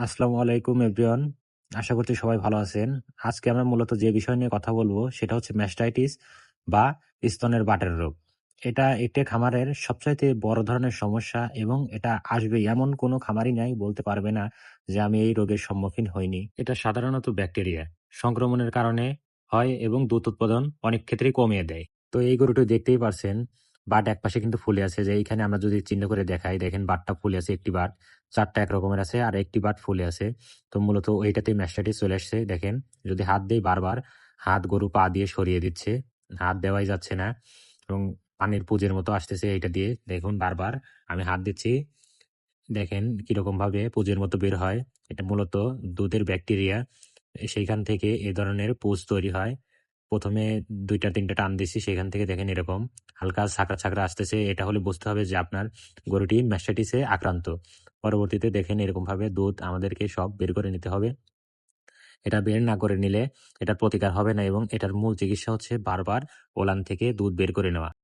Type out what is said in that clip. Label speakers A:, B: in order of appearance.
A: আসসালামু আলাইকুম এভরিওয়ান। আশা করছি সবাই ভালো আছেন। আজকে আমরা মূলত যে বিষয় নিয়ে কথা বলবো সেটা হচ্ছে ম্যাস্টাইটিস বা স্তনের বাতের রোগ। এটা খামারের সবচাইতে বড় ধরনের সমস্যা এবং এটা আসবেই এমন কোনো খামারই নাই বলতে পারবে না যে আমি এই রোগের সম্মুখীন হইনি। এটা সাধারণত ব্যাকটেরিয়া সংক্রমণের কারণে হয় এবং দুধ উৎপাদন অনেক ক্ষেত্রেই কমিয়ে দেয়। তো এই গরুটি দেখতেই পারছেন বাট একপাশে কিন্তু ফুলে আছে, যে এইখানে আমরা যদি চিহ্ন করে দেখাই দেখেন বাটটা ফুলে আছে, একটি বাট ৪ টা এক রকমের আছে আর একটি বাট ফুলে আছে। তো মূলত ওইটাতেই ম্যাস্টাইটিস চলে আসছে। দেখেন যদি হাত দেই বারবার হাত গরু পা দিয়ে সরিয়ে দিচ্ছে। হাত দেওয়াই যাচ্ছে না এবং পানির পুঁজের মতো আসতেছে এইটা দিয়ে। দেখুন বারবার আমি হাত দিচ্ছি। দেখেন কিরকম ভাবে পুঁজের মতো বের হয়। এটা মূলত দুধের ব্যাকটেরিয়া। সেইখান থেকে এ ধরনের পুঁজ তৈরি হয়। ১ম এ ২ টা ৩ টা টান দিচ্ছি, সেখান থেকে দেখেন এরকম হালকা ছাঁকড়া আসতেছে। এটা হলে বুঝতে হবে যে আপনার গরুটি ম্যাস্টাইটিসে আক্রান্ত। পরবর্তীতে দেখেন এরকমভাবে দুধ আমাদেরকে সব বের করে নিতে হবে। এটা বের না করে নিলে এটার প্রতিকার হবে না এবং এটার মূল চিকিৎসা হচ্ছে বারবার ওলান থেকে দুধ বের করে নেওয়া।